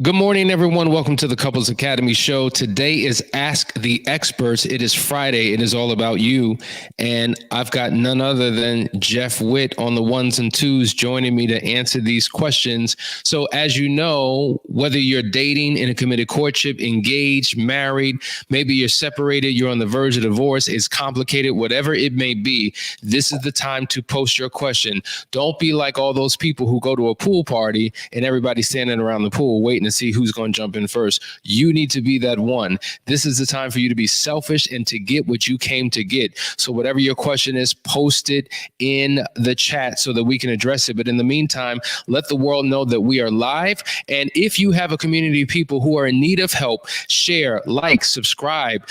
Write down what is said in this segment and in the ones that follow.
Good morning, everyone. Welcome to the Couples Academy show. Today is Ask the Experts. It is Friday. It is all about you. And I've got none other than Jeff Witt on the ones and twos joining me to answer these questions. So as you know, whether you're dating, in a committed courtship, engaged, married, maybe you're separated, you're on the verge of divorce, it's complicated, whatever it may be, this is the time to post your question. Don't be like all those people who go to a pool party and everybody's standing around the pool waiting to see who's going to jump in first. You need to be that one. This is the time for you to be selfish and to get what you came to get. So whatever your question is, post it in the chat so that we can address it. But in the meantime, let the world know that we are live. And if you have a community of people who are in need of help, share, like, subscribe,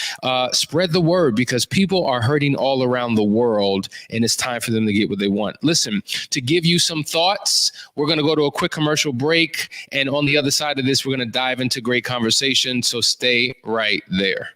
spread the word, because people are hurting all around the world and it's time for them to get what they want. Listen, to give you some thoughts, we're going to go to a quick commercial break. And on the other side of this, we're going to dive into great conversation. So stay right there.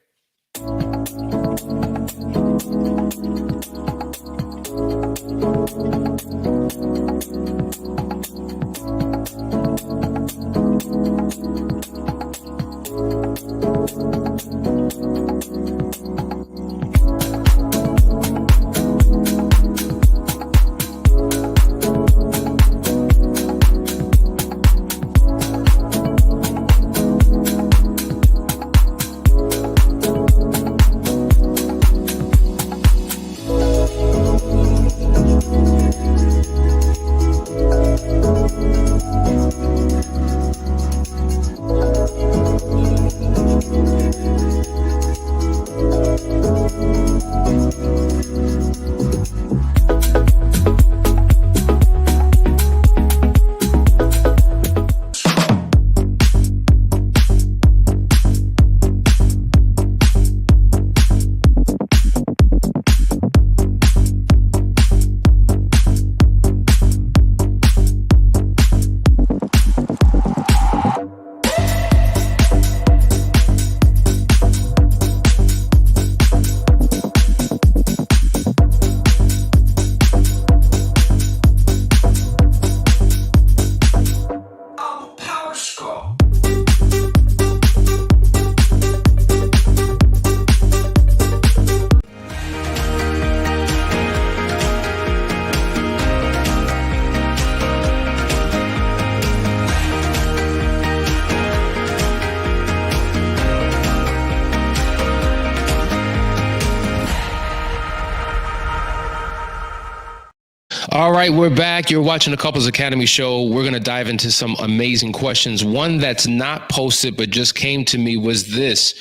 All right, we're back. You're watching the Couples Academy show. We're going to dive into some amazing questions. One that's not posted but just came to me was this.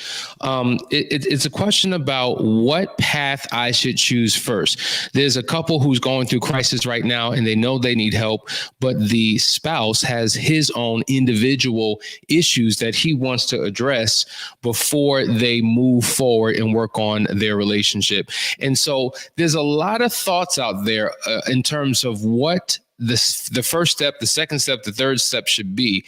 It's a question about what path I should choose first. There's a couple who's going through crisis right now and they know they need help, but the spouse has his own individual issues that he wants to address before they move forward and work on their relationship. And so there's a lot of thoughts out there in terms of what the first step, the second step, the third step should be.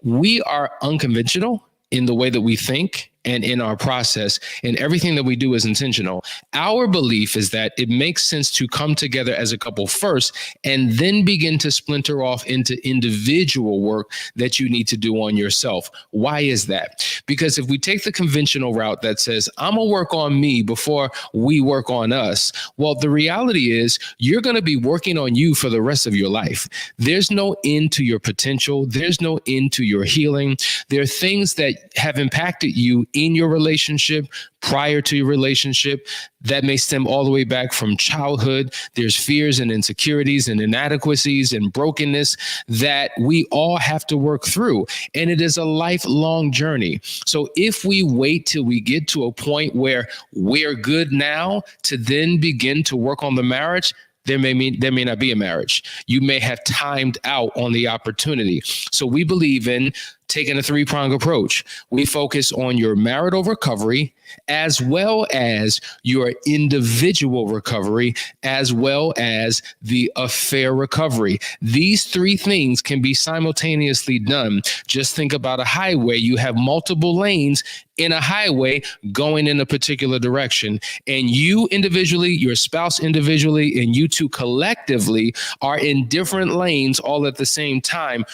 We are unconventional in the way that we think and in our process, and everything that we do is intentional. Our belief is that it makes sense to come together as a couple first and then begin to splinter off into individual work that you need to do on yourself. Why is that? Because if we take the conventional route that says, I'm gonna work on me before we work on us, well, the reality is you're gonna be working on you for the rest of your life. There's no end to your potential. There's no end to your healing. There are things that have impacted you in your relationship, prior to your relationship, that may stem all the way back from childhood. There's fears and insecurities and inadequacies and brokenness that we all have to work through. And it is a lifelong journey. So if we wait till we get to a point where we're good now to then begin to work on the marriage, there may not be a marriage. You may have timed out on the opportunity. So we believe in taking a three-pronged approach. We focus on your marital recovery as well as your individual recovery, as well as the affair recovery. These three things can be simultaneously done. Just think about a highway. You have multiple lanes in a highway going in a particular direction, and you individually, your spouse individually, and you two collectively are in different lanes all at the same time.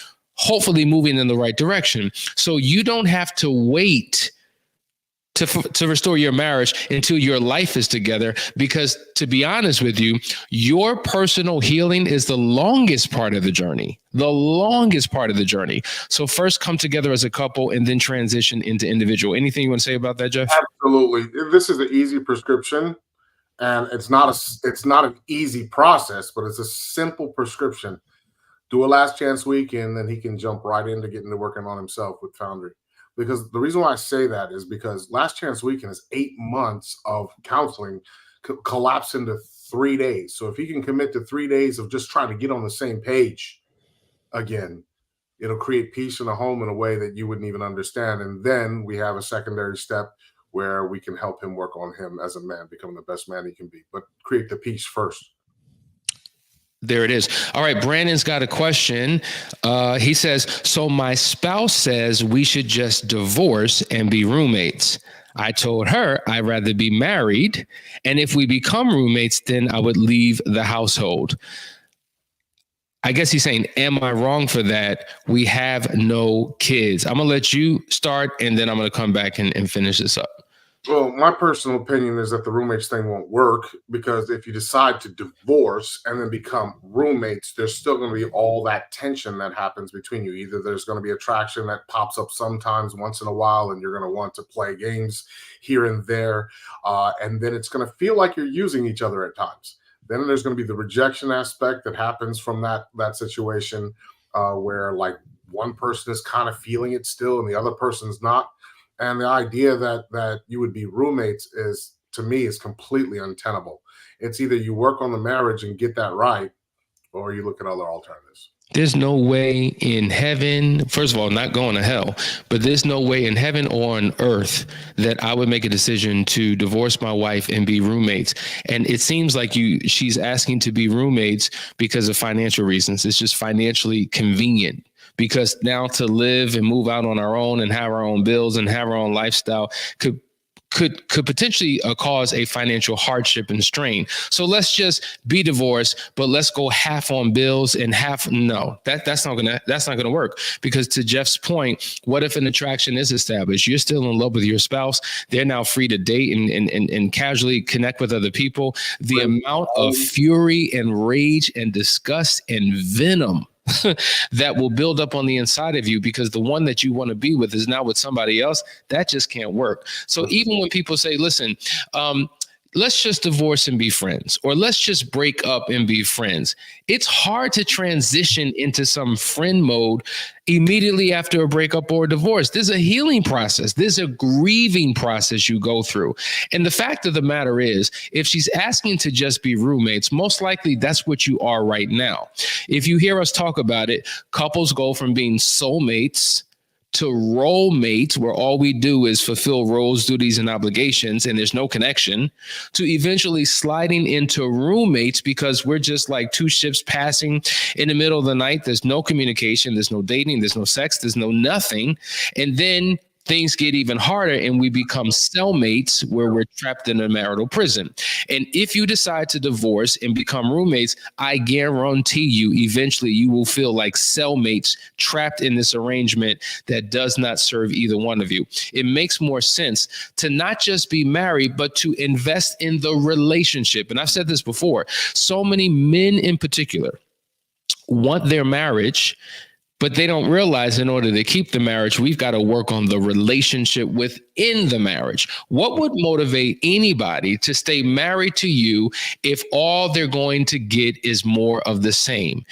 hopefully moving in the right direction. So you don't have to wait to restore your marriage until your life is together, because to be honest with you, your personal healing is the longest part of the journey. So first come together as a couple and then transition into individual. Anything you want to say about that, Jeff? Absolutely. This is an easy prescription, and it's not an easy process, but it's a simple prescription. Do a last chance weekend, then he can jump right into getting to working on himself with Foundry. Because the reason why I say that is because last chance weekend is 8 months of counseling collapsed into 3 days. So if he can commit to 3 days of just trying to get on the same page again, it'll create peace in the home in a way that you wouldn't even understand. And then we have a secondary step where we can help him work on him as a man, becoming the best man he can be. But create the peace first. There it is. All right. Brandon's got a question. He says, so my spouse says we should just divorce and be roommates. I told her I'd rather be married. And if we become roommates, then I would leave the household. I guess he's saying, am I wrong for that? We have no kids. I'm going to let you start, and then I'm going to come back and finish this up. Well, my personal opinion is that the roommates thing won't work, because if you decide to divorce and then become roommates, there's still going to be all that tension that happens between you. Either there's going to be attraction that pops up sometimes once in a while, and you're going to want to play games here and there. And then it's going to feel like you're using each other at times. Then there's going to be the rejection aspect that happens from that situation, where like one person is kind of feeling it still and the other person's not. And the idea that you would be roommates is, to me, is completely untenable. It's either you work on the marriage and get that right, or you look at other alternatives. There's no way in heaven, first of all, not going to hell, but there's no way in heaven or on earth that I would make a decision to divorce my wife and be roommates. And it seems like she's asking to be roommates because of financial reasons. It's just financially convenient. Because now to live and move out on our own and have our own bills and have our own lifestyle could potentially cause a financial hardship and strain. So let's just be divorced, but let's go half on bills and half. No, that's not gonna work. Because to Jeff's point, what if an attraction is established? You're still in love with your spouse. They're now free to date and casually connect with other people. The amount of fury and rage and disgust and venom that will build up on the inside of you, because the one that you want to be with is now with somebody else, that just can't work. So even when people say, listen, let's just divorce and be friends, or let's just break up and be friends, it's hard to transition into some friend mode immediately after a breakup or a divorce. There's a healing process. There's a grieving process you go through. And the fact of the matter is, if she's asking to just be roommates, most likely that's what you are right now. If you hear us talk about it, couples go from being soulmates to role mates, where all we do is fulfill roles, duties, and obligations, and there's no connection, to eventually sliding into roommates because we're just like two ships passing in the middle of the night. There's no communication, there's no dating, there's no sex, there's no nothing. And then things get even harder and we become cellmates, where we're trapped in a marital prison. And if you decide to divorce and become roommates, I guarantee you, eventually you will feel like cellmates trapped in this arrangement that does not serve either one of you. It makes more sense to not just be married, but to invest in the relationship. And I've said this before, so many men in particular want their marriage, but they don't realize in order to keep the marriage, we've got to work on the relationship within the marriage. What would motivate anybody to stay married to you if all they're going to get is more of the same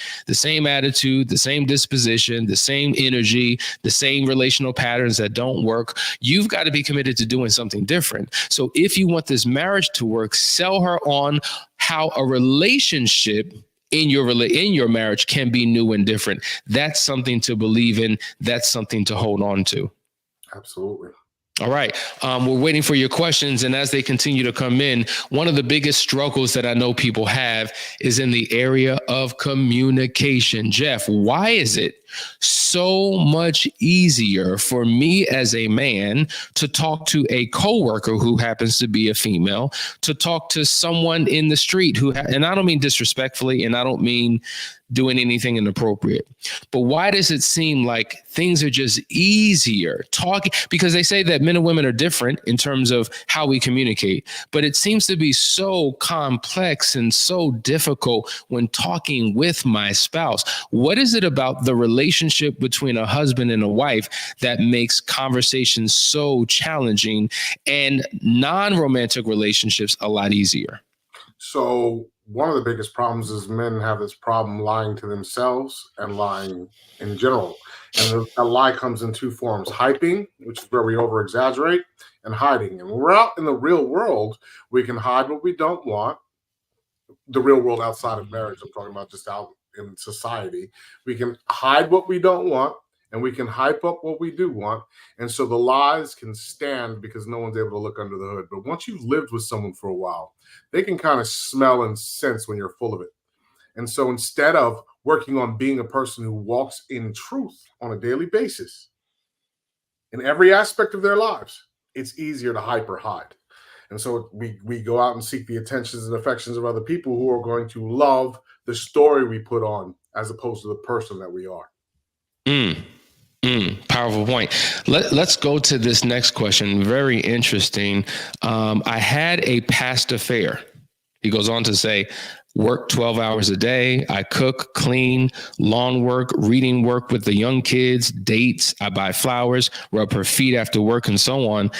attitude, the same disposition, the same energy, the same relational patterns that don't work? You've got to be committed to doing something different. So if you want this marriage to work, sell her on how a relationship in your marriage can be new and different. That's something to believe in. That's something to hold on to. Absolutely. All right. We're waiting for your questions. And as they continue to come in, one of the biggest struggles that I know people have is in the area of communication. Jeff, why is it so much easier for me as a man to talk to a coworker who happens to be a female, to talk to someone in the street and I don't mean disrespectfully, and I don't mean doing anything inappropriate. But why does it seem like things are just easier talking? Because they say that men and women are different in terms of how we communicate, but it seems to be so complex and so difficult when talking with my spouse. What is it about the relationship between a husband and a wife that makes conversations so challenging and non-romantic relationships a lot easier? So one of the biggest problems is men have this problem lying to themselves and lying in general. And a lie comes in two forms: hyping, which is where we over exaggerate, and hiding. And when we're out in the real world, we can hide what we don't want. The real world outside of marriage, I'm talking about just out in society. We can hide what we don't want, and we can hype up what we do want. And so the lies can stand because no one's able to look under the hood. But once you've lived with someone for a while, they can kind of smell and sense when you're full of it. And so instead of working on being a person who walks in truth on a daily basis in every aspect of their lives, it's easier to hype or hide. And so we go out and seek the attentions and affections of other people who are going to love the story we put on as opposed to the person that we are. Powerful point. Let's go to this next question. Very interesting. I had a past affair. He goes on to say, work 12 hours a day. I cook, clean, lawn work, reading work with the young kids, dates. I buy flowers, rub her feet after work, and so on.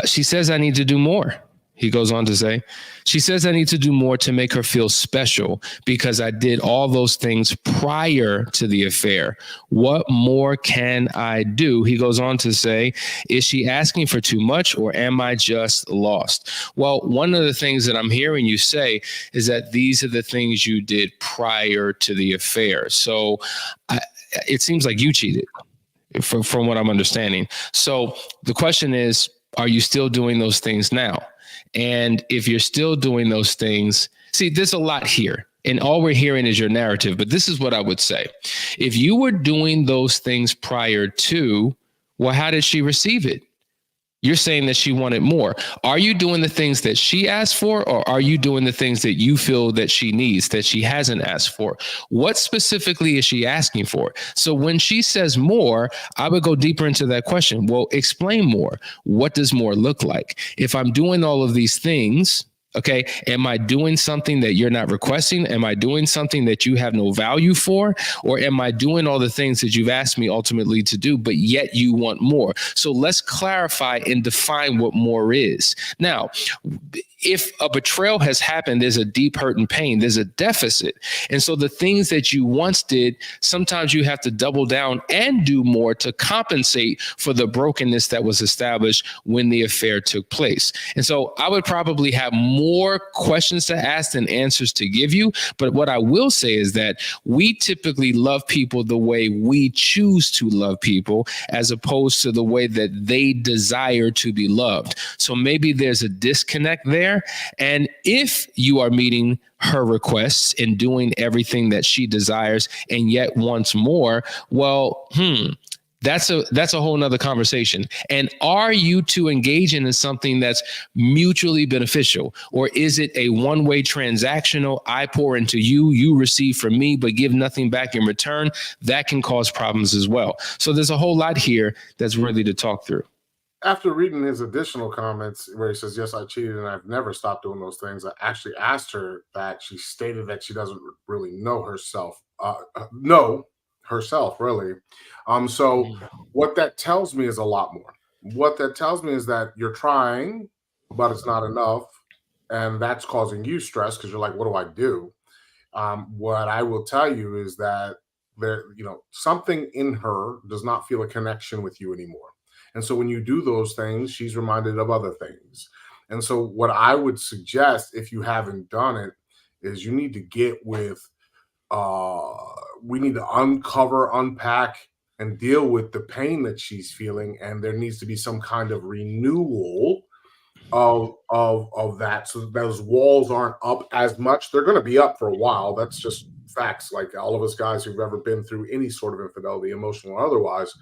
She says I need to do more. He goes on to say, she says I need to do more to make her feel special because I did all those things prior to the affair. What more can I do? He goes on to say, is she asking for too much or am I just lost? Well, one of the things that I'm hearing you say is that these are the things you did prior to the affair. So it seems like you cheated from what I'm understanding. So the question is, are you still doing those things now? And if you're still doing those things, see, there's a lot here. And all we're hearing is your narrative. But this is what I would say. If you were doing those things prior to, well, how did she receive it? You're saying that she wanted more. Are you doing the things that she asked for, or are you doing the things that you feel that she needs, that she hasn't asked for? What specifically is she asking for? So when she says more, I would go deeper into that question. Well, explain more. What does more look like? If I'm doing all of these things, okay, am I doing something that you're not requesting? Am I doing something that you have no value for? Or am I doing all the things that you've asked me ultimately to do, but yet you want more? So let's clarify and define what more is. Now, if a betrayal has happened, there's a deep hurt and pain, there's a deficit. And so the things that you once did, sometimes you have to double down and do more to compensate for the brokenness that was established when the affair took place. And so I would probably have more questions to ask than answers to give you. But what I will say is that we typically love people the way we choose to love people, as opposed to the way that they desire to be loved. So maybe there's a disconnect there. And if you are meeting her requests and doing everything that she desires and yet wants more, well, that's a whole nother conversation. And are you two engaging in something that's mutually beneficial? Or is it a one-way transactional, I pour into you, you receive from me, but give nothing back in return? That can cause problems as well. So there's a whole lot here that's worthy to talk through. After reading his additional comments where he says, yes, I cheated and I've never stopped doing those things, I actually asked her that. She stated that she doesn't really know herself, really. So what that tells me is a lot more. What that tells me is that you're trying, but it's not enough. And that's causing you stress because you're like, what do I do? What I will tell you is that something in her does not feel a connection with you anymore. And so when you do those things, she's reminded of other things. And so what I would suggest, if you haven't done it, is you need to get with, we need to uncover, unpack, and deal with the pain that she's feeling. And there needs to be some kind of renewal of that, so that those walls aren't up as much. They're going to be up for a while. That's just facts. Like all of us guys who've ever been through any sort of infidelity, emotional or otherwise,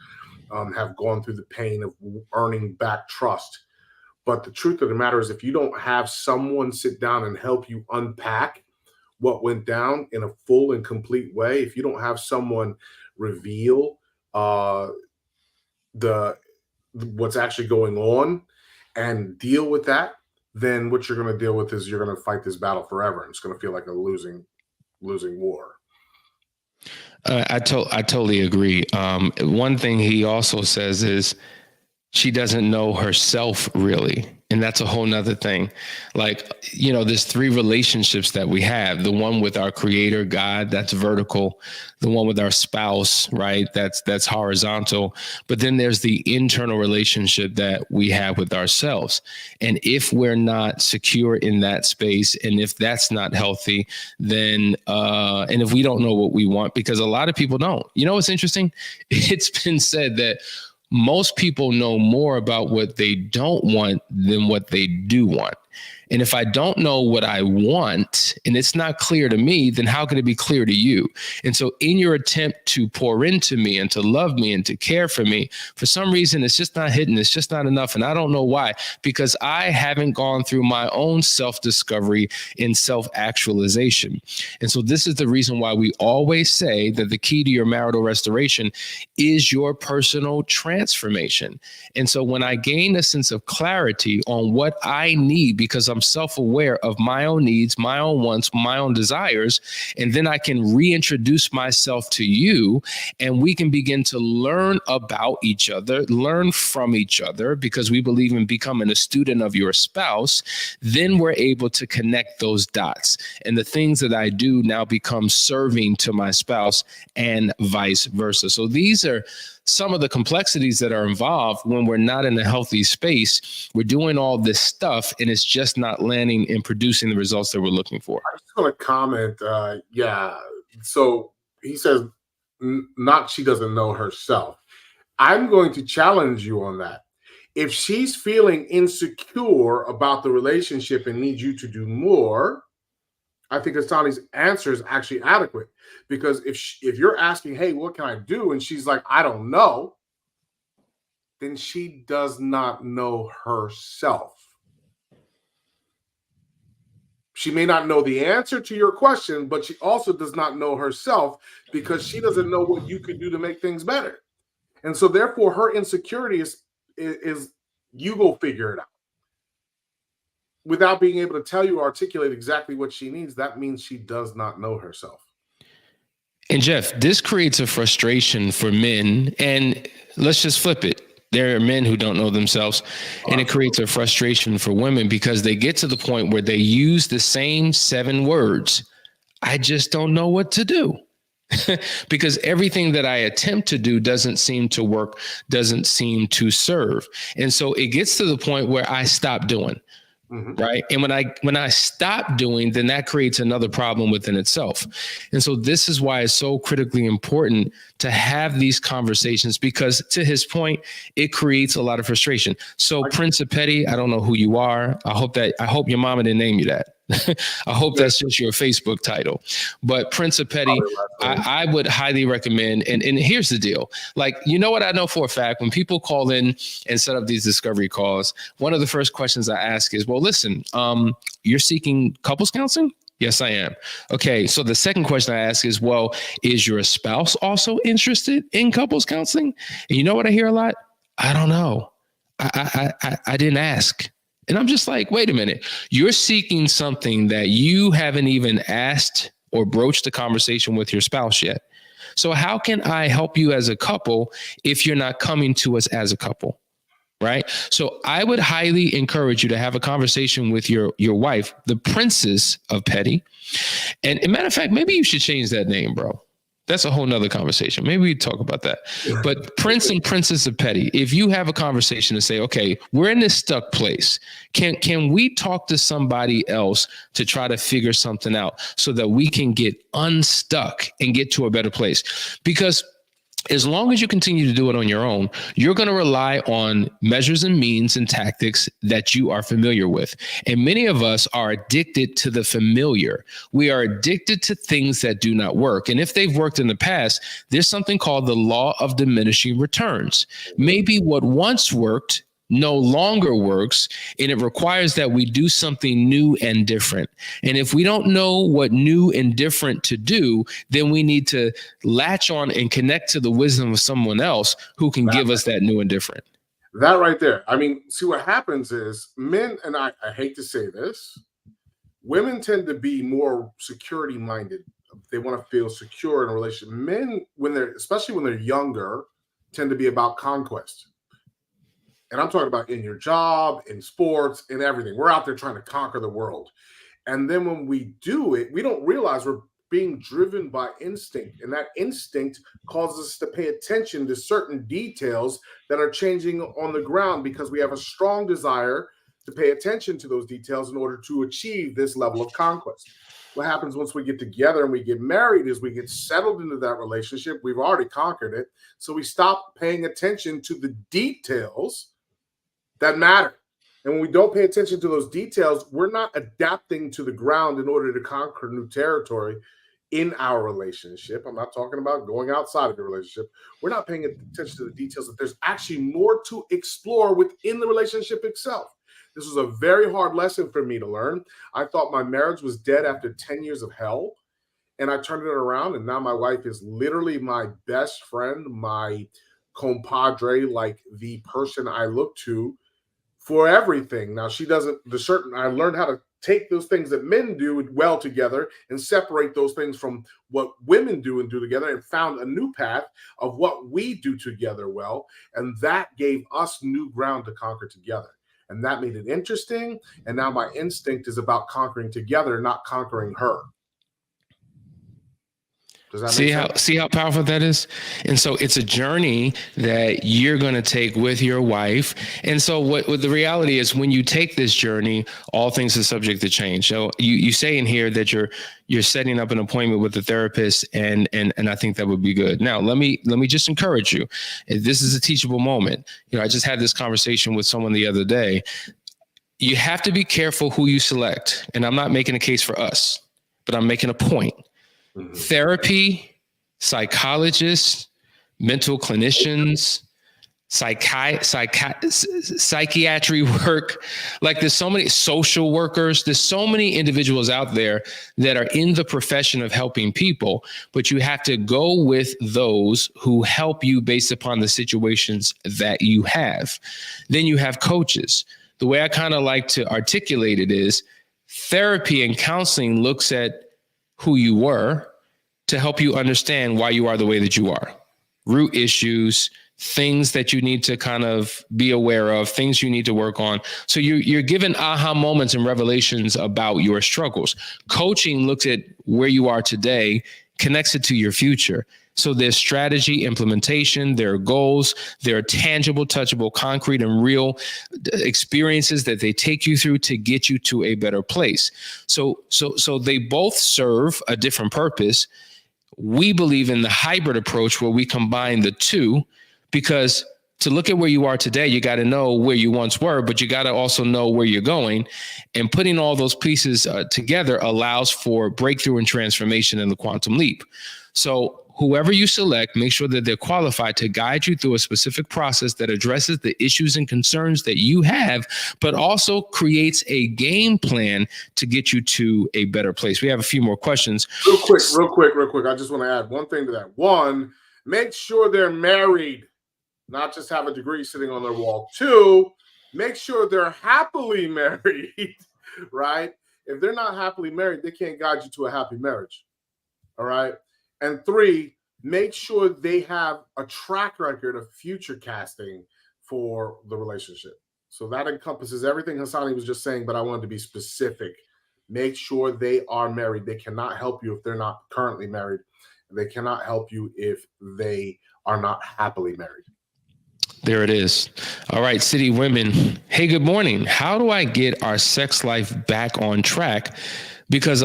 have gone through the pain of earning back trust. But the truth of the matter is, if you don't have someone sit down and help you unpack what went down in a full and complete way, if you don't have someone reveal what's actually going on and deal with that, then what you're going to deal with is you're going to fight this battle forever, and it's going to feel like a losing war. I totally agree. One thing he also says is she doesn't know herself really. And that's a whole nother thing. Like, there's three relationships that we have. The one with our creator, God, that's vertical. The one with our spouse, right? That's horizontal. But then there's the internal relationship that we have with ourselves. And if we're not secure in that space, and if that's not healthy, then, and if we don't know what we want, because a lot of people don't. What's interesting? It's been said that most people know more about what they don't want than what they do want. And if I don't know what I want and it's not clear to me, then how can it be clear to you? And so in your attempt to pour into me and to love me and to care for me, for some reason, it's just not hitting. It's just not enough. And I don't know why, because I haven't gone through my own self-discovery and self-actualization. And so this is the reason why we always say that the key to your marital restoration is your personal transformation. And so when I gain a sense of clarity on what I need, because I'm self-aware of my own needs, my own wants, my own desires, and then I can reintroduce myself to you, and we can begin to learn about each other, learn from each other, because we believe in becoming a student of your spouse. Then we're able to connect those dots, and the things that I do now become serving to my spouse and vice versa. So these are some of the complexities that are involved when we're not in a healthy space. We're doing all this stuff and it's just not landing and producing the results that we're looking for. I just want to comment. So he says, not she doesn't know herself. I'm going to challenge you on that. If she's feeling insecure about the relationship and needs you to do more, I think Astani's answer is actually adequate. Because if you're asking, hey, what can I do? And she's like, I don't know, then she does not know herself. She may not know the answer to your question, but she also does not know herself, because she doesn't know what you could do to make things better. And so therefore her insecurity is you go figure it out. Without being able to tell you or articulate exactly what she needs, that means she does not know herself. And Jeff, this creates a frustration for men, and let's just flip it. There are men who don't know themselves, and it creates a frustration for women because they get to the point where they use the same 7 words. I just don't know what to do. Because everything that I attempt to do doesn't seem to work, doesn't seem to serve. And so it gets to the point where I stop doing. Right. And when I stop doing, then that creates another problem within itself. And so this is why it's so critically important to have these conversations, because to his point, it creates a lot of frustration. So Prince of Petty, I don't know who you are. I hope your mama didn't name you that. I hope that's just your Facebook title. But Prince of Petty, I would highly recommend. And here's the deal. Like, what I know for a fact, when people call in and set up these discovery calls, one of the first questions I ask is, well, listen, you're seeking couples counseling? Yes, I am. Okay. So the second question I ask is, well, is your spouse also interested in couples counseling? And you know what I hear a lot? I don't know. I didn't ask. And I'm just like, wait a minute, you're seeking something that you haven't even asked or broached the conversation with your spouse yet. So how can I help you as a couple if you're not coming to us as a couple? Right. So I would highly encourage you to have a conversation with your wife, the Princess of Petty. And as a matter of fact, maybe you should change that name, bro. That's a whole nother conversation. Maybe we talk about that. But Prince and Princess of Petty, if you have a conversation to say, okay, we're in this stuck place. Can we talk to somebody else to try to figure something out so that we can get unstuck and get to a better place? Because as long as you continue to do it on your own, you're going to rely on measures and means and tactics that you are familiar with. And many of us are addicted to the familiar. We are addicted to things that do not work. And if they've worked in the past, there's something called the law of diminishing returns. Maybe what once worked no longer works, and it requires that we do something new and different. And if we don't know what new and different to do, then we need to latch on and connect to the wisdom of someone else who can give us that new and different. That right there. I mean, see, what happens is men, and I hate to say this, women tend to be more security minded. They want to feel secure in a relationship. Men, especially when they're younger, tend to be about conquest. And I'm talking about in your job, in sports, in everything. We're out there trying to conquer the world. And then when we do it, we don't realize we're being driven by instinct. And that instinct causes us to pay attention to certain details that are changing on the ground because we have a strong desire to pay attention to those details in order to achieve this level of conquest. What happens once we get together and we get married is we get settled into that relationship. We've already conquered it. So we stop paying attention to the details that matter. And when we don't pay attention to those details, we're not adapting to the ground in order to conquer new territory in our relationship. I'm not talking about going outside of the relationship. We're not paying attention to the details that there's actually more to explore within the relationship itself. This was a very hard lesson for me to learn. I thought my marriage was dead after 10 years of hell. And I turned it around, and now my wife is literally my best friend, my compadre, like the person I look to for everything. Now, she doesn't, I learned how to take those things that men do well together and separate those things from what women do and do together, and found a new path of what we do together well. And that gave us new ground to conquer together. And that made it interesting. And now my instinct is about conquering together, not conquering her. Does that make sense? See how powerful that is? And so it's a journey that you're going to take with your wife. And so what the reality is, when you take this journey, all things are subject to change. So you say in here that you're setting up an appointment with a therapist, and I think that would be good. Now, let me just encourage you. This is a teachable moment. I just had this conversation with someone the other day. You have to be careful who you select. And I'm not making a case for us, but I'm making a point. Mm-hmm. Therapy, psychologists, mental clinicians, psychiatry work, like there's so many social workers, there's so many individuals out there that are in the profession of helping people, but you have to go with those who help you based upon the situations that you have. Then you have coaches. The way I kind of like to articulate it is therapy and counseling looks at who you were to help you understand why you are the way that you are. Root issues, things that you need to kind of be aware of, things you need to work on. So you're given aha moments and revelations about your struggles. Coaching looks at where you are today, connects it to your future. So there's strategy, implementation, there are goals, there are tangible, touchable, concrete, and real experiences that they take you through to get you to a better place. So they both serve a different purpose. We believe in the hybrid approach where we combine the two, because to look at where you are today, you got to know where you once were, but you got to also know where you're going. And putting all those pieces together allows for breakthrough and transformation in the quantum leap. So whoever you select, make sure that they're qualified to guide you through a specific process that addresses the issues and concerns that you have, but also creates a game plan to get you to a better place. We have a few more questions. Real quick. I just want to add one thing to that. One, make sure they're married, not just have a degree sitting on their wall. Two, make sure they're happily married, right? If they're not happily married, they can't guide you to a happy marriage, all right? And three, make sure they have a track record of future casting for the relationship. So that encompasses everything Hassani was just saying, but I wanted to be specific. Make sure they are married. They cannot help you if they're not currently married. They cannot help you if they are not happily married. There it is. All right, City Women. Hey, good morning. How do I get our sex life back on track? Because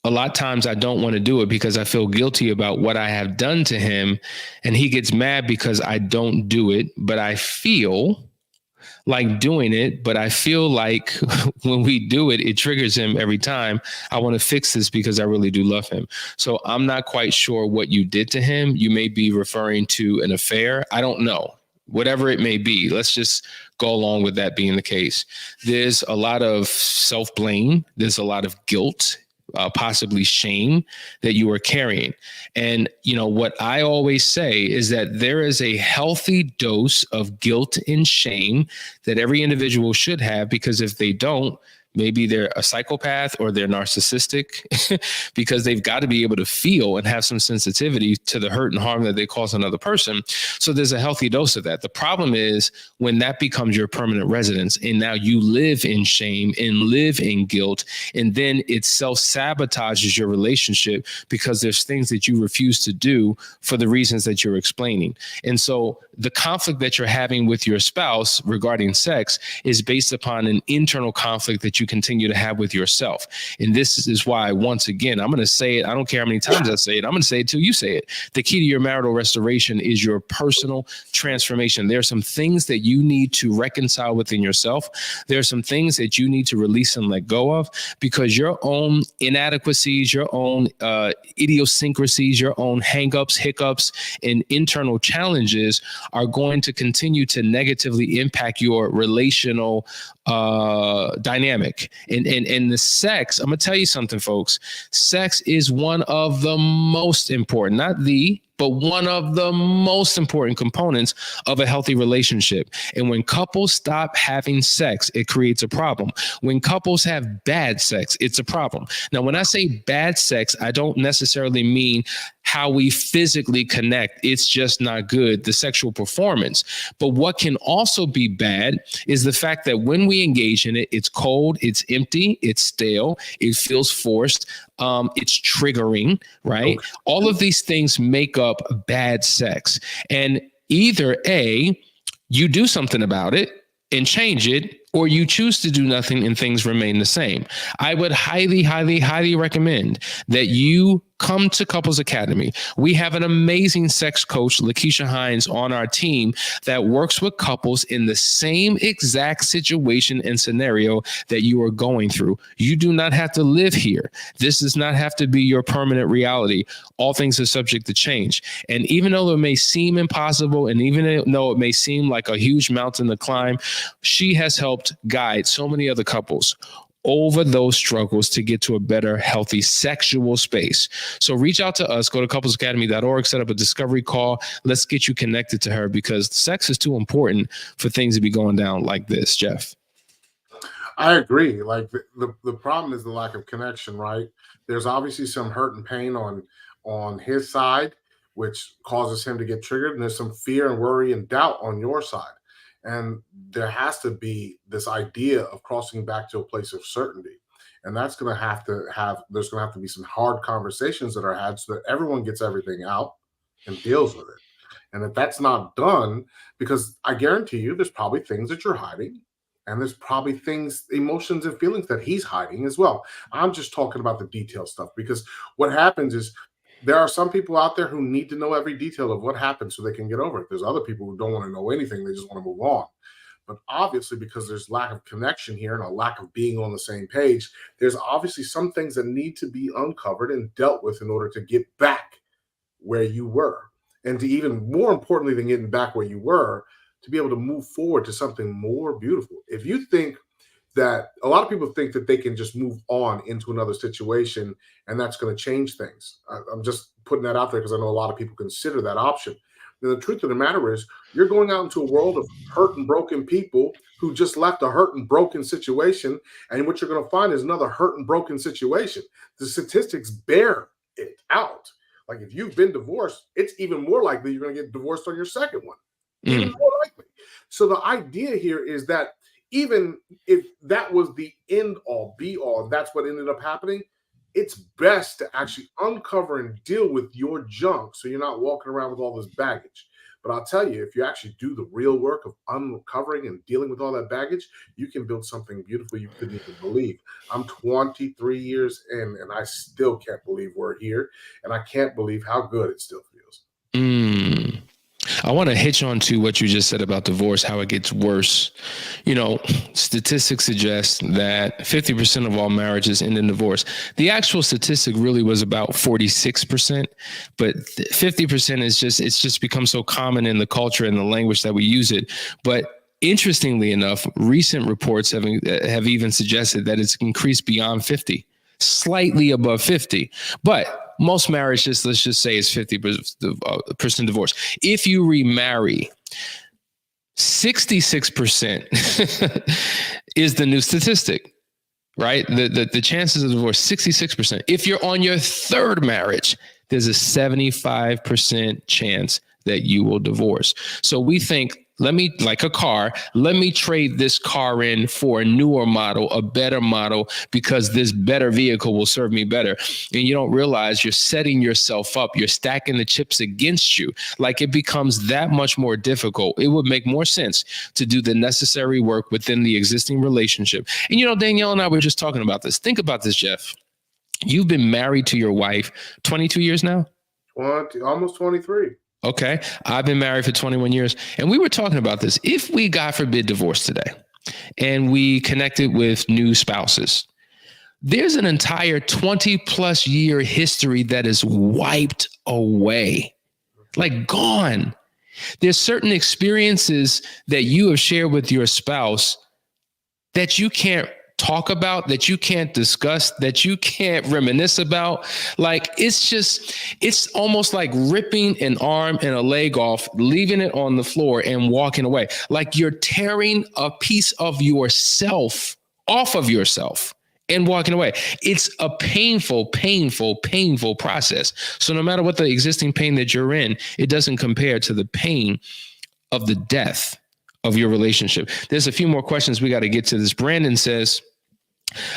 a lot of times I don't want to do it because I feel guilty about what I have done to him. And he gets mad because I don't do it, but I feel like doing it. But I feel like when we do it, it triggers him every time. I want to fix this because I really do love him. So I'm not quite sure what you did to him. You may be referring to an affair. I don't know. Whatever it may be, let's just go along with that being the case. There's a lot of self-blame. There's a lot of guilt, possibly shame that you are carrying. And, you know, what I always say is that there is a healthy dose of guilt and shame that every individual should have, because if they don't, maybe they're a psychopath or they're narcissistic because they've got to be able to feel and have some sensitivity to the hurt and harm that they cause another person. So there's a healthy dose of that. The problem is when that becomes your permanent residence and now you live in shame and live in guilt, and then it self-sabotages your relationship because there's things that you refuse to do for the reasons that you're explaining. And so the conflict that you're having with your spouse regarding sex is based upon an internal conflict that you continue to have with yourself. And this is why, once again, I'm going to say it. I don't care how many times I say it. I'm going to say it till you say it. The key to your marital restoration is your personal transformation. There are some things that you need to reconcile within yourself. There are some things that you need to release and let go of, because your own inadequacies, your own idiosyncrasies, your own hangups, hiccups, and internal challenges are going to continue to negatively impact your relational dynamic. And the sex, I'm gonna tell you something, folks. Sex is one of the most important, not the, but one of the most important components of a healthy relationship. And when couples stop having sex, it creates a problem. When couples have bad sex, it's a problem. Now, when I say bad sex, I don't necessarily mean how we physically connect. It's just not good, the sexual performance. But what can also be bad is the fact that when we engage in it, it's cold, it's empty, it's stale, it feels forced, it's triggering, right? Okay. All of these things make up bad sex. And either A, you do something about it and change it, or you choose to do nothing and things remain the same. I would highly, highly, highly recommend that you come to Couples Academy. We have an amazing sex coach, Lakeisha Hines, on our team that works with couples in the same exact situation and scenario that you are going through. You do not have to live here. This does not have to be your permanent reality. All things are subject to change. And even though it may seem impossible, and even though it may seem like a huge mountain to climb, she has helped guide so many other couples over those struggles to get to a better, healthy sexual space. So reach out to us, go to couplesacademy.org, set up a discovery call. Let's get you connected to her, because sex is too important for things to be going down like this, Jeff. I agree. Like the problem is the lack of connection, right? There's obviously some hurt and pain on his side, which causes him to get triggered. And there's some fear and worry and doubt on your side. And there has to be this idea of crossing back to a place of certainty. And that's going to have to there's going to have to be some hard conversations that are had so that everyone gets everything out and deals with it. And if that's not done, because I guarantee you there's probably things that you're hiding, and there's probably things, emotions and feelings that he's hiding as well. I'm just talking about the detailed stuff, because what happens is there are some people out there who need to know every detail of what happened so they can get over it. There's other people who don't want to know anything. They just want to move on. But obviously, because there's lack of connection here and a lack of being on the same page, there's obviously some things that need to be uncovered and dealt with in order to get back where you were. And to, even more importantly than getting back where you were, to be able to move forward to something more beautiful. If you think that, a lot of people think that they can just move on into another situation and that's going to change things. I'm just putting that out there because I know a lot of people consider that option. And the truth of the matter is, you're going out into a world of hurt and broken people who just left a hurt and broken situation. And what you're going to find is another hurt and broken situation. The statistics bear it out. Like, if you've been divorced, it's even more likely you're going to get divorced on your second one. Even more likely. So the idea here is that even if that was the end all be all, that's what ended up happening, it's best to actually uncover and deal with your junk so you're not walking around with all this baggage. But I'll tell you, if you actually do the real work of uncovering and dealing with all that baggage, you can build something beautiful you couldn't even believe. I'm 23 years in, and I still can't believe we're here, and I can't believe how good it still feels. I want to hitch on to what you just said about divorce, how it gets worse. You know, statistics suggest that 50% of all marriages end in divorce. The actual statistic really was about 46%, but 50% is it's just become so common in the culture and the language that we use it. But interestingly enough, recent reports have even suggested that it's increased beyond 50, slightly above 50. But most marriages, let's just say, is 50% divorce. If you remarry, 66% is the new statistic, right? The chances of divorce, 66%. If you're on your third marriage, there's a 75% chance that you will divorce. So we think, like a car, let me trade this car in for a newer model, a better model, because this better vehicle will serve me better. And you don't realize you're setting yourself up. You're stacking the chips against you. Like, it becomes that much more difficult. It would make more sense to do the necessary work within the existing relationship. And, you know, Danielle and I were just talking about this. Think about this, Jeff. You've been married to your wife 22 years now? Almost 23. Okay. I've been married for 21 years. And we were talking about this. If we, God forbid, divorce today and we connected with new spouses, there's an entire 20 plus year history that is wiped away, like gone. There's certain experiences that you have shared with your spouse that you can't talk about, that you can't discuss, that you can't reminisce about. Like, it's almost like ripping an arm and a leg off, leaving it on the floor and walking away. Like you're tearing a piece of yourself off of yourself and walking away. It's a painful, painful, painful process. So no matter what the existing pain that you're in, it doesn't compare to the pain of the death of your relationship. There's a few more questions we got to get to. This Brandon says,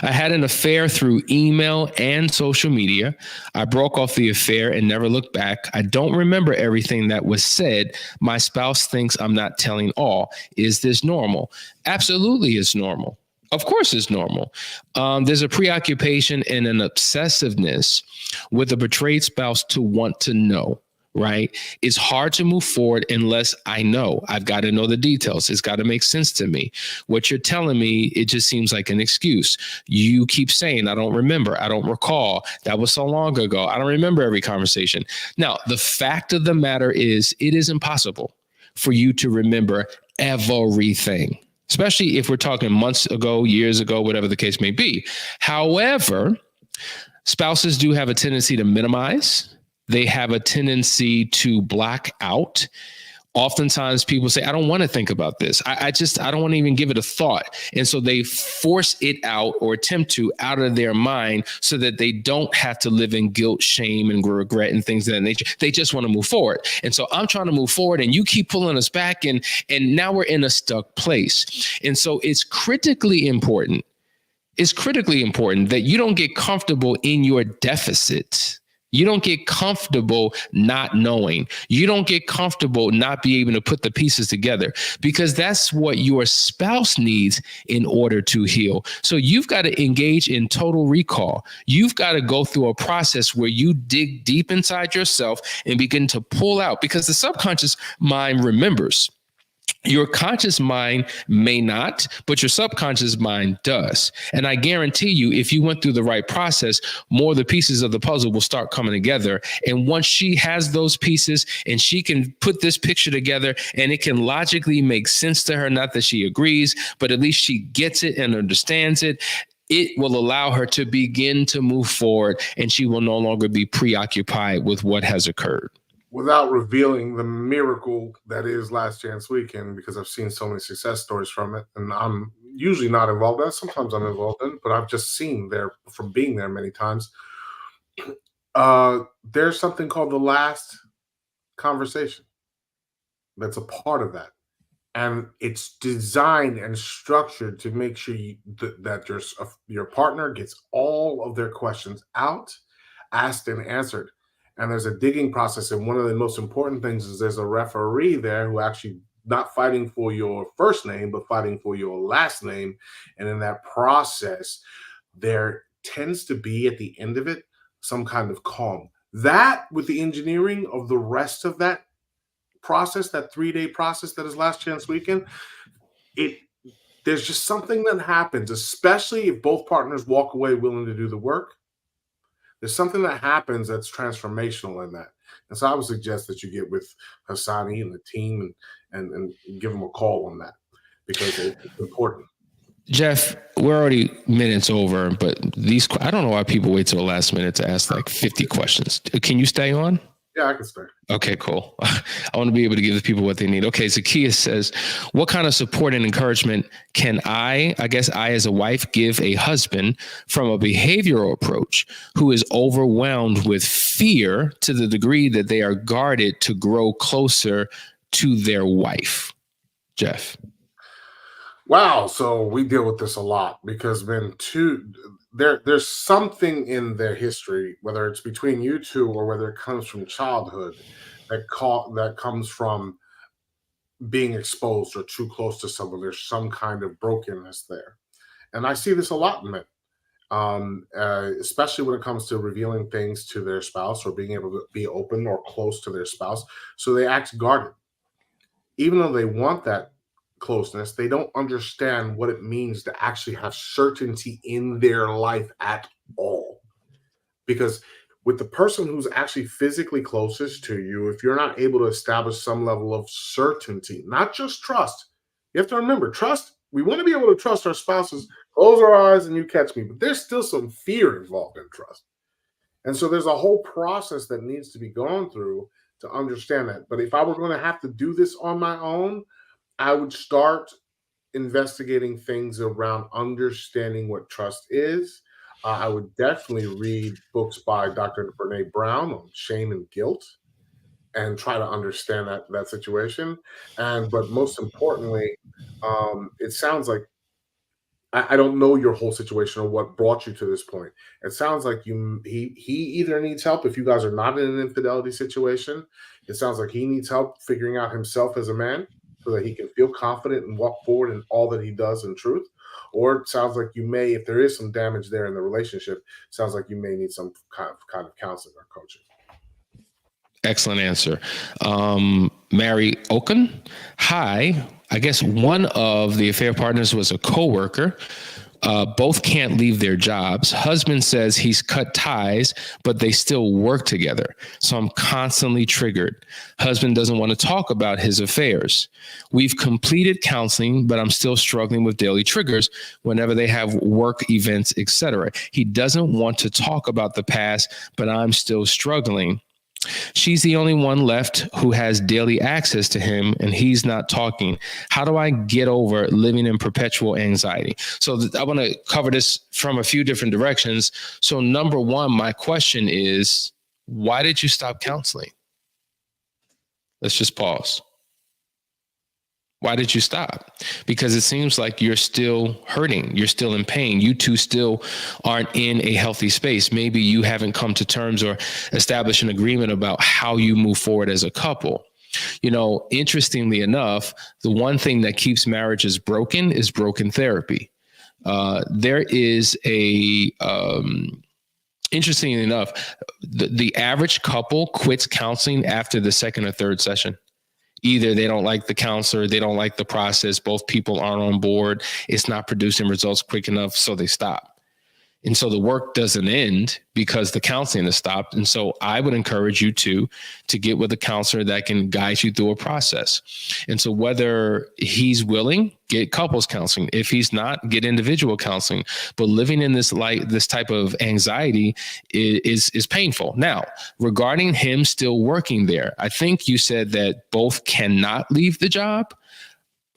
I had an affair through email and social media. I broke off the affair and never looked back. I don't remember everything that was said. My spouse thinks I'm not telling all. Is this normal? Absolutely, it's normal. Of course, it's normal. There's a preoccupation and an obsessiveness with a betrayed spouse to want to know. Right? It's hard to move forward unless I know. I've got to know the details. It's got to make sense to me. What you're telling me, it just seems like an excuse. You keep saying, I don't remember. I don't recall. That was so long ago. I don't remember every conversation. Now, the fact of the matter is, it is impossible for you to remember everything, especially if we're talking months ago, years ago, whatever the case may be. However, spouses do have a tendency to minimize. They have a tendency to block out. Oftentimes people say, I don't want to think about this. I don't want to even give it a thought. And so they force it out, or attempt to, out of their mind, so that they don't have to live in guilt, shame, and regret and things of that nature. They just want to move forward. And so I'm trying to move forward and you keep pulling us back, and now we're in a stuck place. And so it's critically important. It's critically important that you don't get comfortable in your deficit. You don't get comfortable not knowing. You don't get comfortable not being able to put the pieces together, because that's what your spouse needs in order to heal. So you've got to engage in total recall. You've got to go through a process where you dig deep inside yourself and begin to pull out, because the subconscious mind remembers. Your conscious mind may not, but your subconscious mind does. And I guarantee you, if you went through the right process, more of the pieces of the puzzle will start coming together. And once she has those pieces and she can put this picture together and it can logically make sense to her, not that she agrees, but at least she gets it and understands it, it will allow her to begin to move forward, and she will no longer be preoccupied with what has occurred. Without revealing the miracle that is Last Chance Weekend, because I've seen so many success stories from it, and I'm usually not involved in it. Sometimes I'm involved in it, but I've just seen there from being there many times. There's something called the last conversation that's a part of that. And it's designed and structured to make sure that your partner gets all of their questions out, asked and answered. and there's a digging process. And one of the most important things is there's a referee there who actually not fighting for your first name, but fighting for your last name. And in that process, there tends to be at the end of it some kind of calm. That with the engineering of the rest of that process, that 3-day process that is Last Chance Weekend, there's just something that happens, especially if both partners walk away willing to do the work. There's something that happens that's transformational in that. And so I would suggest that you get with Hassani and the team and give them a call on that, because it's important. Jeff, we're already minutes over, but I don't know why people wait till the last minute to ask like 50 questions. Can you stay on? Yeah, I can stay. Okay, cool. I want to be able to give the people what they need. Okay, Zacchaeus says, what kind of support and encouragement can I as a wife, give a husband from a behavioral approach who is overwhelmed with fear to the degree that they are guarded to grow closer to their wife? Jeff. Wow. So we deal with this a lot because there's something in their history, whether it's between you two or whether it comes from childhood, that comes from being exposed or too close to someone. There's some kind of brokenness there. And I see this a lot in men, especially when it comes to revealing things to their spouse or being able to be open or close to their spouse. So they act guarded. Even though they want that closeness, they don't understand what it means to actually have certainty in their life at all. Because with the person who's actually physically closest to you, if you're not able to establish some level of certainty, not just trust, you have to remember, trust, we want to be able to trust our spouses, close our eyes and you catch me, but there's still some fear involved in trust. And so there's a whole process that needs to be gone through to understand that. But if I were going to have to do this on my own, I would start investigating things around understanding what trust is. I would definitely read books by Dr. Brene Brown on shame and guilt and try to understand that situation. But most importantly, it sounds like I don't know your whole situation or what brought you to this point. It sounds like he either needs help if you guys are not in an infidelity situation. It sounds like he needs help figuring out himself as a man, so that he can feel confident and walk forward in all that he does in truth. Or it sounds like you may, if there is some damage there in the relationship, sounds like you may need some kind of counseling or coaching. Excellent answer. Mary Oken. Hi. I guess one of the affair partners was a coworker. Both can't leave their jobs. Husband says he's cut ties, but they still work together. So I'm constantly triggered. Husband doesn't want to talk about his affairs. We've completed counseling, but I'm still struggling with daily triggers whenever they have work events, etc. He doesn't want to talk about the past, but I'm still struggling. She's the only one left who has daily access to him, and he's not talking. How do I get over living in perpetual anxiety? So I want to cover this from a few different directions. So number one, my question is, why did you stop counseling? Let's just pause. Why did you stop? Because it seems like you're still hurting. You're still in pain. You two still aren't in a healthy space. Maybe you haven't come to terms or established an agreement about how you move forward as a couple. You know, interestingly enough, the one thing that keeps marriages broken is broken therapy. There is interestingly enough, the average couple quits counseling after the second or third session. Either they don't like the counselor, they don't like the process, both people aren't on board, it's not producing results quick enough, so they stop. And so the work doesn't end because the counseling has stopped. And so I would encourage you to get with a counselor that can guide you through a process. And so whether he's willing, get couples counseling. If he's not, get individual counseling. But living in this type of anxiety is painful. Now, regarding him still working there, I think you said that both cannot leave the job.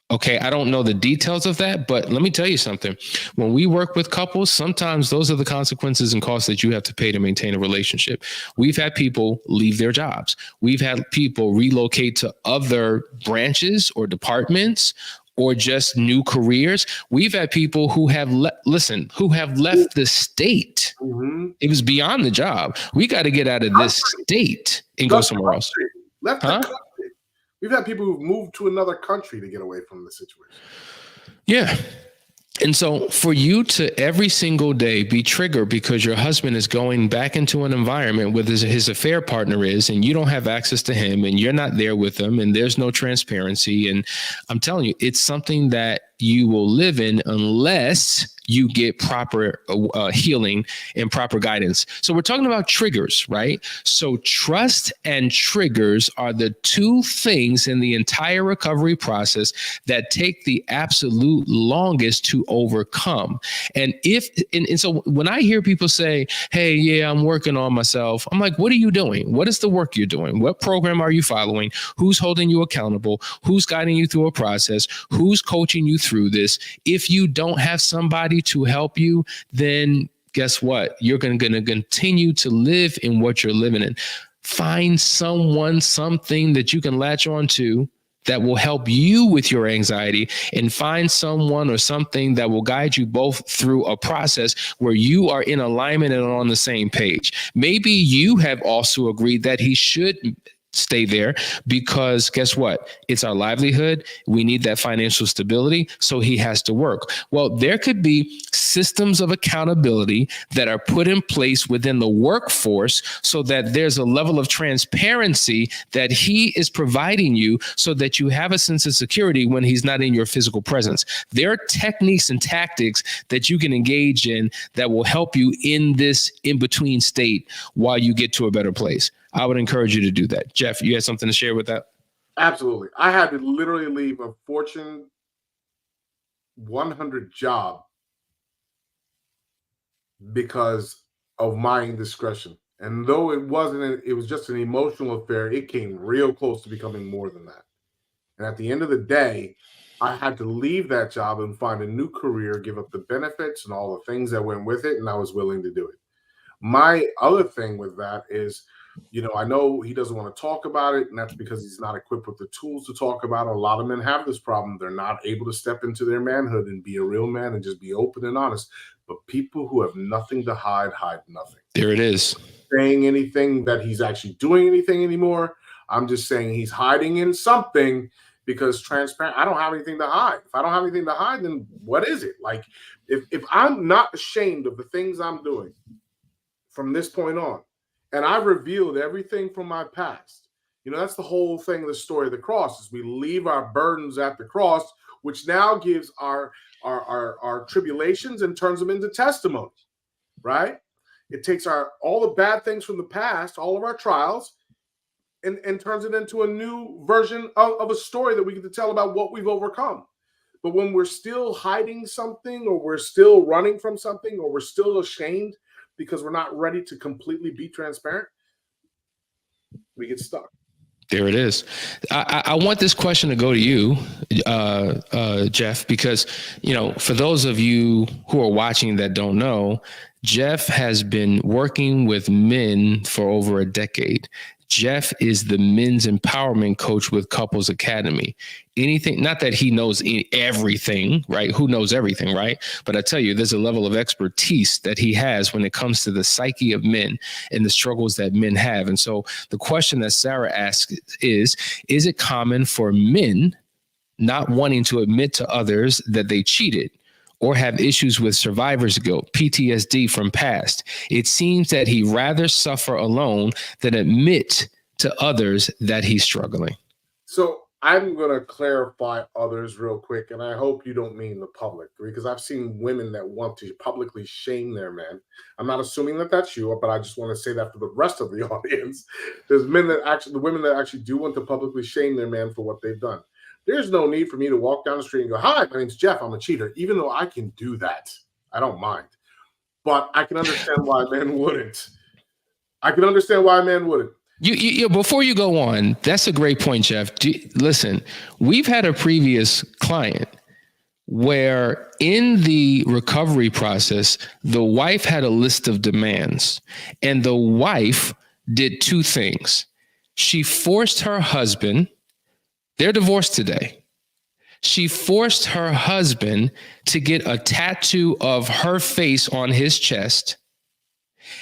Okay, I don't know the details of that, but let me tell you something. When we work with couples, sometimes those are the consequences and costs that you have to pay to maintain a relationship. We've had people leave their jobs. We've had people relocate to other branches or departments or just new careers. We've had people who have who have left the state. Mm-hmm. It was beyond the job. We got to get out of this state and go somewhere else. Left the country. We've had people who've moved to another country to get away from the situation. Yeah. And so for you to every single day be triggered because your husband is going back into an environment where his affair partner is, and you don't have access to him and you're not there with him and there's no transparency. And I'm telling you, it's something that you will live in unless you get proper healing and proper guidance. So we're talking about triggers, right? So trust and triggers are the two things in the entire recovery process that take the absolute longest to overcome. And so when I hear people say, hey, yeah, I'm working on myself, I'm like, what are you doing? What is the work you're doing? What program are you following? Who's holding you accountable? Who's guiding you through a process? Who's coaching you through this? If you don't have somebody to help you, then guess what? You're going to continue to live in what you're living in. Find someone, something that you can latch on to that will help you with your anxiety, and find someone or something that will guide you both through a process where you are in alignment and on the same page. Maybe you have also agreed that he should stay there because guess what? It's our livelihood. We need that financial stability. So he has to work. Well, there could be systems of accountability that are put in place within the workforce so that there's a level of transparency that he is providing you so that you have a sense of security when he's not in your physical presence. There are techniques and tactics that you can engage in that will help you in this in-between state while you get to a better place. I would encourage you to do that. Jeff, you had something to share with that? Absolutely. I had to literally leave a Fortune 100 job because of my indiscretion. And though it was just an emotional affair, it came real close to becoming more than that. And at the end of the day, I had to leave that job and find a new career, give up the benefits and all the things that went with it, and I was willing to do it. My other thing with that is, I know he doesn't want to talk about it, and that's because he's not equipped with the tools to talk about it. A lot of men have this problem. They're not able to step into their manhood and be a real man and just be open and honest. But people who have nothing to hide nothing. There it is. Saying anything that he's actually doing anything anymore. I'm just saying he's hiding in something because transparent. I don't have anything to hide. If I don't have anything to hide, then what is it? Like, if I'm not ashamed of the things I'm doing from this point on, and I've revealed everything from my past. That's the whole thing of the story of the cross, is we leave our burdens at the cross, which now gives our tribulations and turns them into testimony, right? It takes all the bad things from the past, all of our trials, and turns it into a new version of a story that we get to tell about what we've overcome. But when we're still hiding something, or we're still running from something, or we're still ashamed because we're not ready to completely be transparent, we get stuck. There it is. I want this question to go to you, Jeff, because, for those of you who are watching that don't know, Jeff has been working with men for over a decade. Jeff is the men's empowerment coach with Couples Academy. Anything, not that he knows everything, right? Who knows everything, right? But I tell you, there's a level of expertise that he has when it comes to the psyche of men and the struggles that men have. And so the question that Sarah asks is it common for men not wanting to admit to others that they cheated or have issues with survivor's guilt, PTSD from past? It seems that he rather suffer alone than admit to others that he's struggling. So I'm going to clarify others real quick, and I hope you don't mean the public, because I've seen women that want to publicly shame their men. I'm not assuming that that's you, but I just want to say that for the rest of the audience. There's the women that actually do want to publicly shame their man for what they've done. There's no need for me to walk down the street and go, "Hi, my name's Jeff. I'm a cheater," even though I can do that. I don't mind. But I can understand why men wouldn't. You before you go on, that's a great point, Jeff. Listen, we've had a previous client where in the recovery process, the wife had a list of demands, and the wife did two things. She forced her husband. They're divorced today. She forced her husband to get a tattoo of her face on his chest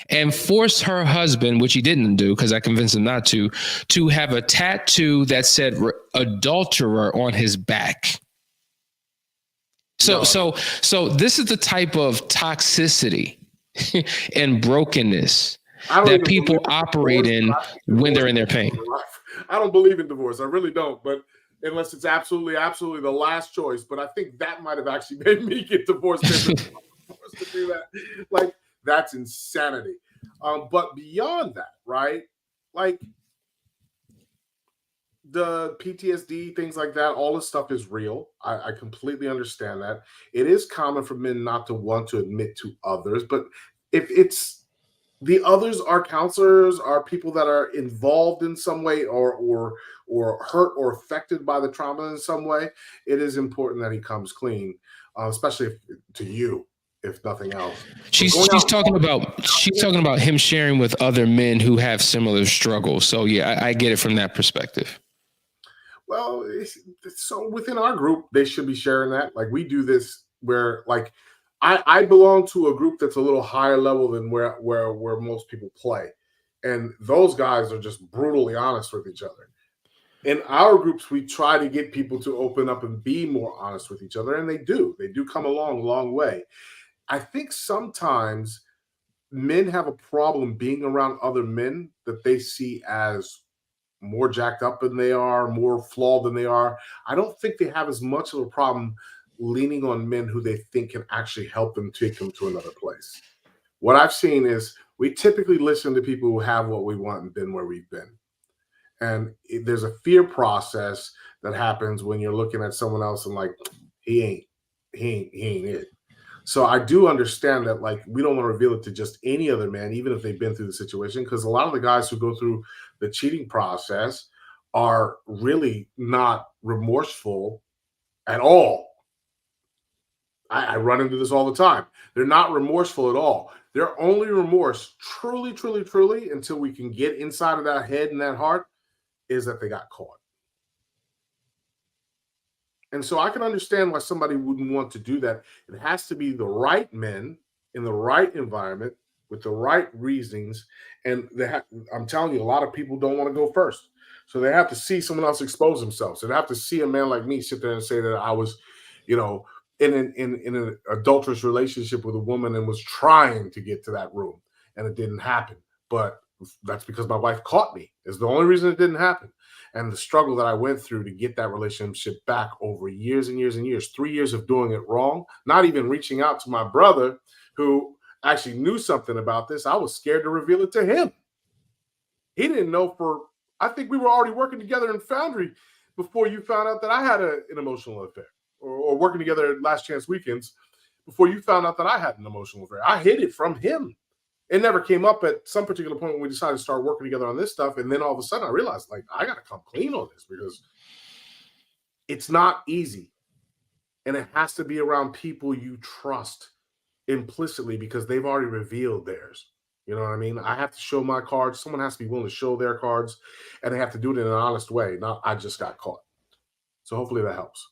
and forced her husband, which he didn't do because I convinced him not to have a tattoo that said adulterer on his back. So this is the type of toxicity and brokenness that people operate in when they're in their pain. I don't believe in divorce. I really don't. But unless it's absolutely the last choice. But I think that might have actually made me get divorced. To do that. Like, that's insanity. But beyond that, right? Like, the PTSD, things like that, all this stuff is real. I completely understand that. It is common for men not to want to admit to others, but if it's the others are counselors, are people that are involved in some way or hurt or affected by the trauma in some way, it is important that he comes clean, especially to you, if nothing else. She's talking about him sharing with other men who have similar struggles. So yeah, I get it from that perspective. Well, so within our group, they should be sharing that. Like, we do this where, like, I belong to a group that's a little higher level than where most people play. And those guys are just brutally honest with each other. In our groups, we try to get people to open up and be more honest with each other. And they do come a long way. I think sometimes men have a problem being around other men that they see as more jacked up than they are, more flawed than they are. I don't think they have as much of a problem leaning on men who they think can actually help them take them to another place. What I've seen is we typically listen to people who have what we want and been where we've been. And there's a fear process that happens when you're looking at someone else and like, he ain't it. So I do understand that, like, we don't want to reveal it to just any other man, even if they've been through the situation, because a lot of the guys who go through the cheating process are really not remorseful at all. I run into this all the time. They're not remorseful at all. Their only remorse, truly, until we can get inside of that head and that heart, is that they got caught. And so I can understand why somebody wouldn't want to do that. It has to be the right men in the right environment with the right reasonings. And I'm telling you, a lot of people don't want to go first. So they have to see someone else expose themselves. So they have to see a man like me sit there and say that I was, in an adulterous relationship with a woman and was trying to get to that room, and it didn't happen. But that's because my wife caught me. Is the only reason it didn't happen. And the struggle that I went through to get that relationship back over years and years and years, 3 years of doing it wrong, not even reaching out to my brother who actually knew something about this. I was scared to reveal it to him. He didn't know I think we were already working together in Foundry before you found out that I had an emotional affair, or working together at Last Chance Weekends before you found out that I had an emotional affair. I hid it from him. It never came up at some particular point when we decided to start working together on this stuff. And then all of a sudden I realized, like, I got to come clean on this because it's not easy. And it has to be around people you trust implicitly because they've already revealed theirs. You know what I mean? I have to show my cards. Someone has to be willing to show their cards, and they have to do it in an honest way. Not, I just got caught. So hopefully that helps.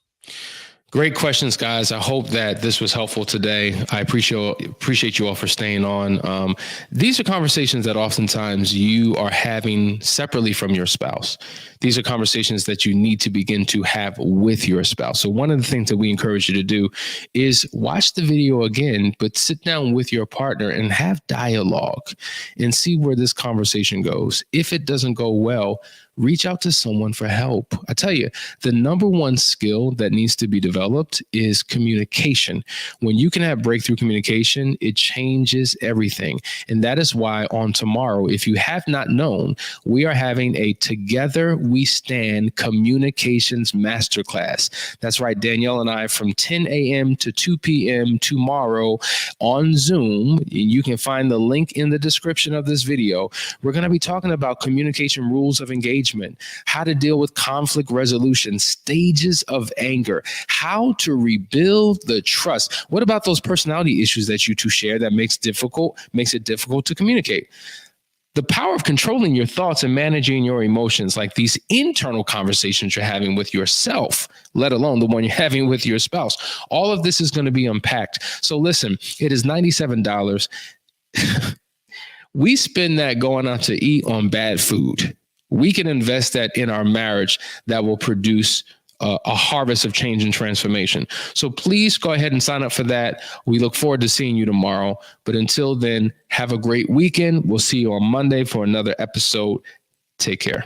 Great questions, guys. I hope that this was helpful today. I appreciate you all for staying on. These are conversations that oftentimes you are having separately from your spouse. These are conversations that you need to begin to have with your spouse. So one of the things that we encourage you to do is watch the video again, but sit down with your partner and have dialogue and see where this conversation goes. If it doesn't go well, reach out to someone for help. I tell you, the number one skill that needs to be developed is communication. When you can have breakthrough communication, it changes everything. And that is why on tomorrow, if you have not known, we are having a Together We Stand Communications Masterclass. That's right, Danielle and I, from 10 a.m. to 2 p.m. tomorrow on Zoom. And you can find the link in the description of this video. We're going to be talking about communication rules of engagement, how to deal with conflict resolution, stages of anger, how to rebuild the trust. What about those personality issues that you two share that makes it difficult to communicate? the power of controlling your thoughts and managing your emotions, like these internal conversations you're having with yourself, let alone the one you're having with your spouse. All of this is going to be unpacked. So listen, it is $97. We spend that going out to eat on bad food. We can invest that in our marriage that will produce a harvest of change and transformation. So please go ahead and sign up for that. We look forward to seeing you tomorrow. But until then, have a great weekend. We'll see you on Monday for another episode. Take care.